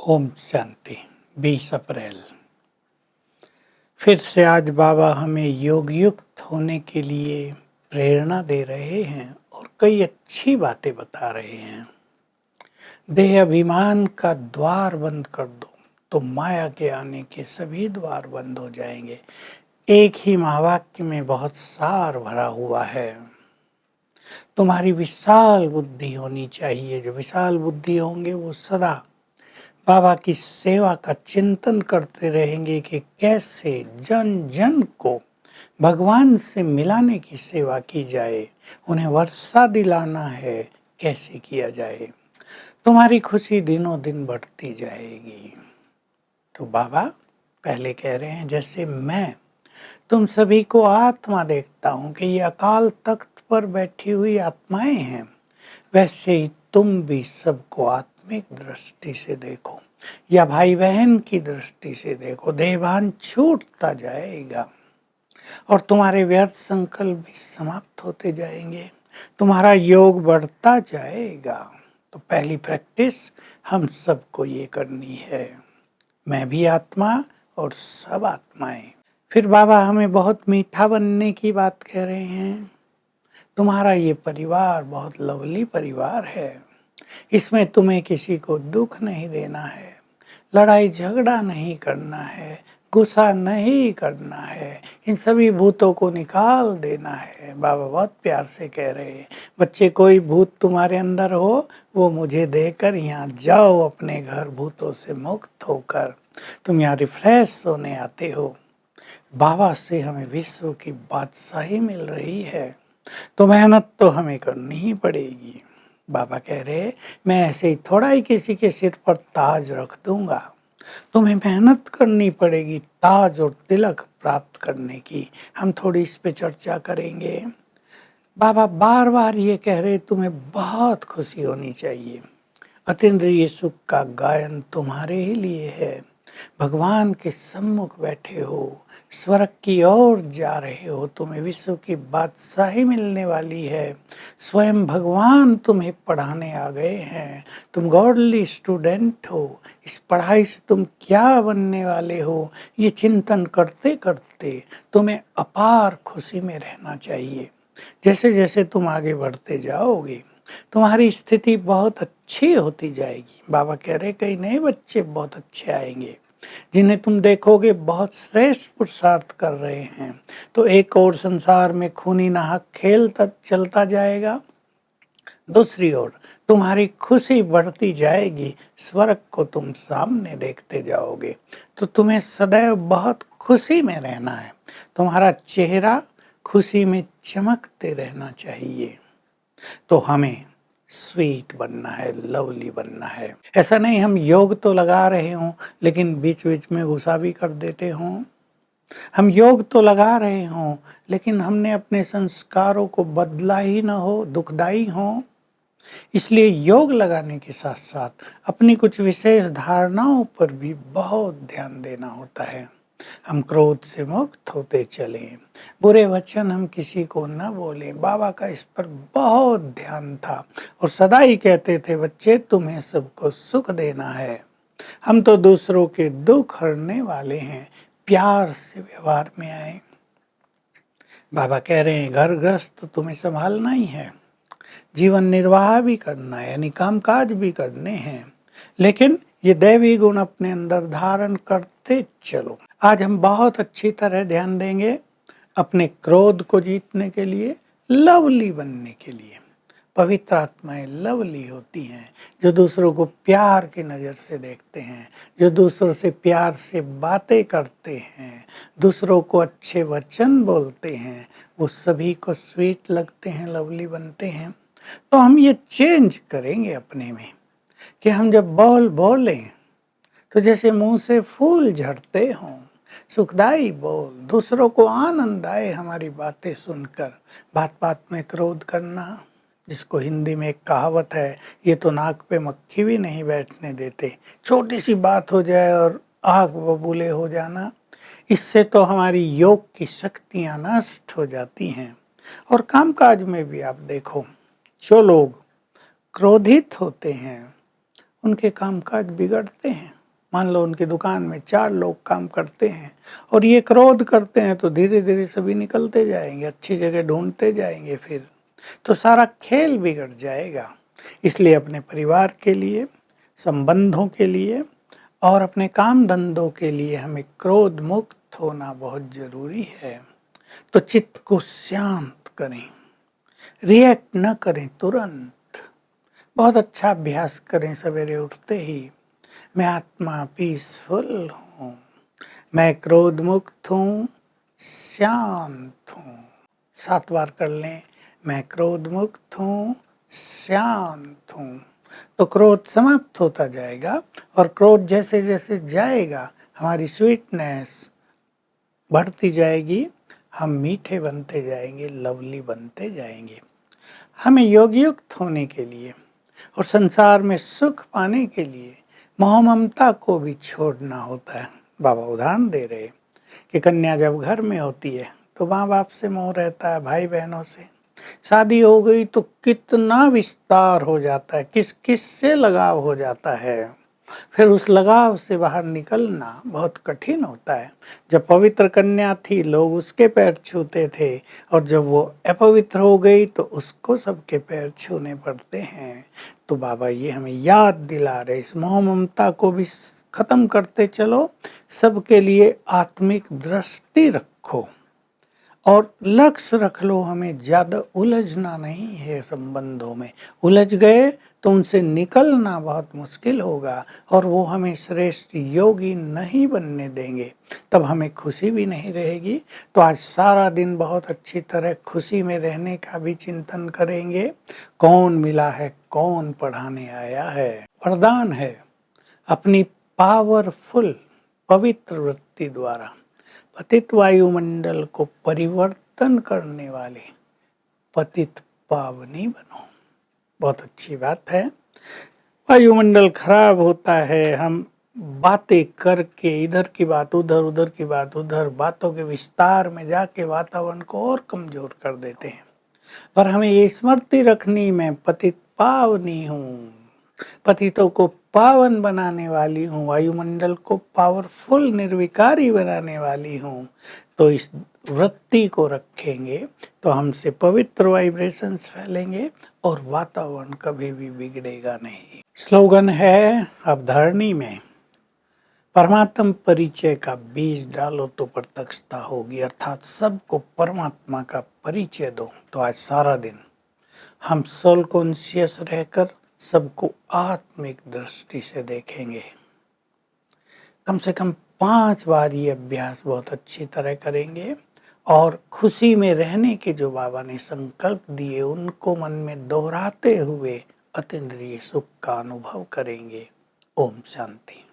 ओम शांति। 20 अप्रैल। फिर से आज बाबा हमें योग युक्त होने के लिए प्रेरणा दे रहे हैं और कई अच्छी बातें बता रहे हैं। देह अभिमान का द्वार बंद कर दो तो माया के आने के सभी द्वार बंद हो जाएंगे। एक ही महावाक्य में बहुत सार भरा हुआ है। तुम्हारी विशाल बुद्धि होनी चाहिए। जो विशाल बुद्धि होंगे वो सदा बाबा की सेवा का चिंतन करते रहेंगे कि कैसे जन जन को भगवान से मिलाने की सेवा की जाए, उन्हें वर्षा दिलाना है, कैसे किया जाए। तुम्हारी खुशी दिनों दिन बढ़ती जाएगी। तो बाबा पहले कह रहे हैं, जैसे मैं तुम सभी को आत्मा देखता हूँ कि ये अकाल तख्त पर बैठी हुई आत्माएं हैं, वैसे ही तुम भी सबको आत्मिक दृष्टि से देखो या भाई बहन की दृष्टि से देखो। देहभान छूटता जाएगा और तुम्हारे व्यर्थ संकल्प भी समाप्त होते जाएंगे। तुम्हारा योग बढ़ता जाएगा। तो पहली प्रैक्टिस हम सबको ये करनी है। मैं भी आत्मा और सब आत्माएं। फिर बाबा हमें बहुत मीठा बनने की बात कह रहे हैं। तुम्हारा ये परिवार बहुत लवली परिवार है। इसमें तुम्हें किसी को दुख नहीं देना है, लड़ाई झगड़ा नहीं करना है, गुस्सा नहीं करना है। इन सभी भूतों को निकाल देना है। बाबा बहुत प्यार से कह रहे हैं, बच्चे कोई भूत तुम्हारे अंदर हो वो मुझे देकर यहाँ जाओ अपने घर भूतों से मुक्त होकर। तुम यहाँ रिफ्रेश होने आते हो। बाबा से हमें विश्व की बादशाही मिल रही है, तो मेहनत तो हमें करनी ही पड़ेगी। बाबा कह रहे, मैं ऐसे ही थोड़ा ही किसी के सिर पर ताज रख दूंगा। तुम्हें मेहनत करनी पड़ेगी ताज और तिलक प्राप्त करने की। हम थोड़ी इस पे चर्चा करेंगे। बाबा बार बार ये कह रहे, तुम्हें बहुत खुशी होनी चाहिए। अतीन्द्रिय सुख का गायन तुम्हारे ही लिए है। भगवान के सम्मुख बैठे हो, स्वर्ग की ओर जा रहे हो, तुम्हें विश्व की बादशाही मिलने वाली है। स्वयं भगवान तुम्हें पढ़ाने आ गए हैं। तुम गॉडली स्टूडेंट हो। इस पढ़ाई से तुम क्या बनने वाले हो, ये चिंतन करते करते तुम्हें अपार खुशी में रहना चाहिए। जैसे जैसे तुम आगे बढ़ते जाओगे तुम्हारी स्थिति बहुत अच्छी होती जाएगी। बाबा कह रहे, कई नए बच्चे बहुत अच्छे आएंगे जिन्हें तुम देखोगे बहुत श्रेष्ठ पुरुषार्थ कर रहे हैं। तो एक और संसार में खूनी नाहक खेल तक चलता जाएगा, दूसरी ओर तुम्हारी खुशी बढ़ती जाएगी। स्वर्ग को तुम सामने देखते जाओगे। तो तुम्हें सदैव बहुत खुशी में रहना है। तुम्हारा चेहरा खुशी में चमकते रहना चाहिए। तो हमें स्वीट बनना है, लवली बनना है। ऐसा नहीं हम योग तो लगा रहे हों लेकिन बीच बीच में गुस्सा भी कर देते हों। हम योग तो लगा रहे हों लेकिन हमने अपने संस्कारों को बदला ही ना हो, दुखदाई हो। इसलिए योग लगाने के साथ साथ अपनी कुछ विशेष धारणाओं पर भी बहुत ध्यान देना होता है। हम क्रोध से मुक्त होते चलें, बुरे वचन हम किसी को न बोलें। बाबा का इस पर बहुत ध्यान था और सदा ही कहते थे, बच्चे तुम्हें सबको सुख देना है। हम तो दूसरों के दुख हरने वाले हैं। प्यार से व्यवहार में आए। बाबा कह रहे हैं, घर गृहस्थ तुम्हें संभालना ही है, जीवन निर्वाह भी करना है, यानी काम काज भी करने हैं, लेकिन ये दैवी गुण अपने अंदर धारण करते चलो। आज हम बहुत अच्छी तरह ध्यान देंगे अपने क्रोध को जीतने के लिए, लवली बनने के लिए। पवित्र आत्माएं लवली होती हैं, जो दूसरों को प्यार की नज़र से देखते हैं, जो दूसरों से प्यार से बातें करते हैं, दूसरों को अच्छे वचन बोलते हैं, वो सभी को स्वीट लगते हैं, लवली बनते हैं। तो हम ये चेंज करेंगे अपने में कि हम जब बोलें तो जैसे मुंह से फूल झड़ते हों, सुखदाई बोल, दूसरों को आनंद आए हमारी बातें सुनकर। बात बात में क्रोध करना, जिसको हिंदी में एक कहावत है, ये तो नाक पे मक्खी भी नहीं बैठने देते। छोटी सी बात हो जाए और आग बबूले हो जाना, इससे तो हमारी योग की शक्तियां नष्ट हो जाती हैं। और कामकाज में भी आप देखो, जो लोग क्रोधित होते हैं उनके कामकाज बिगड़ते हैं। मान लो उनकी दुकान में 4 लोग काम करते हैं और ये क्रोध करते हैं तो धीरे धीरे सभी निकलते जाएंगे, अच्छी जगह ढूंढते जाएंगे, फिर तो सारा खेल बिगड़ जाएगा। इसलिए अपने परिवार के लिए, संबंधों के लिए और अपने काम धंधों के लिए हमें क्रोध मुक्त होना बहुत जरूरी है। तो चित्त को शांत करें, रिएक्ट न करें तुरंत। बहुत अच्छा अभ्यास करें सवेरे उठते ही, मैं आत्मा पीसफुल हूँ, मैं क्रोध मुक्त हूँ, शांत हूँ। 7 बार कर लें, मैं क्रोध मुक्त हूँ, शांत हूँ। तो क्रोध समाप्त होता जाएगा और क्रोध जैसे जैसे जाएगा हमारी स्वीटनेस बढ़ती जाएगी, हम मीठे बनते जाएंगे, लवली बनते जाएंगे। हमें योग युक्त होने के लिए और संसार में सुख पाने के लिए मोह ममता को भी छोड़ना होता है। बाबा उदाहरण दे रहे कि कन्या जब घर में होती है तो माँ बाप से मोह रहता है, भाई बहनों से। शादी हो गई तो कितना विस्तार हो जाता है, किस किस से लगाव हो जाता है, फिर उस लगाव से बाहर निकलना बहुत कठिन होता है। जब पवित्र कन्या थी लोग उसके पैर छूते थे और जब वो अपवित्र हो गई तो उसको सबके पैर छूने पड़ते हैं। तो बाबा ये हमें याद दिला रहे, इस मोह ममता को भी खत्म करते चलो, सबके लिए आत्मिक दृष्टि रखो और लक्ष्य रख लो। हमें ज़्यादा उलझना नहीं है, संबंधों में उलझ गए तो उनसे निकलना बहुत मुश्किल होगा और वो हमें श्रेष्ठ योगी नहीं बनने देंगे, तब हमें खुशी भी नहीं रहेगी। तो आज सारा दिन बहुत अच्छी तरह खुशी में रहने का भी चिंतन करेंगे। कौन मिला है, कौन पढ़ाने आया है। वरदान है अपनी पावरफुल पवित्र वृत्ति द्वारा पतित वायुमंडल को परिवर्तन करने वाले पतित पावनी बनो। बहुत अच्छी बात है। वायुमंडल खराब होता है, हम बातें करके इधर की बात उधर, उधर की बात उधर, बातों के विस्तार में जाके वातावरण को और कमजोर कर देते हैं। पर हमें ये स्मृति रखनी, मैं पतित पावनी हूँ, पतितों को पावन बनाने वाली हूँ, वायुमंडल को पावरफुल निर्विकारी बनाने वाली हूँ। तो इस वृत्ति को रखेंगे तो हमसे पवित्र वाइब्रेशंस फैलेंगे और वातावरण कभी भी बिगड़ेगा नहीं। स्लोगन है अवधारणी में, परमात्म परिचय का बीज डालो तो प्रत्यक्षता होगी, अर्थात सबको परमात्मा का परिचय दो। तो आज सारा दिन हम सोल कॉन्शियस रहकर सबको आत्मिक दृष्टि से देखेंगे। कम से कम 5 बार ये अभ्यास बहुत अच्छी तरह करेंगे और खुशी में रहने के जो बाबा ने संकल्प दिए उनको मन में दोहराते हुए अतीन्द्रिय सुख का अनुभव करेंगे। ओम शांति।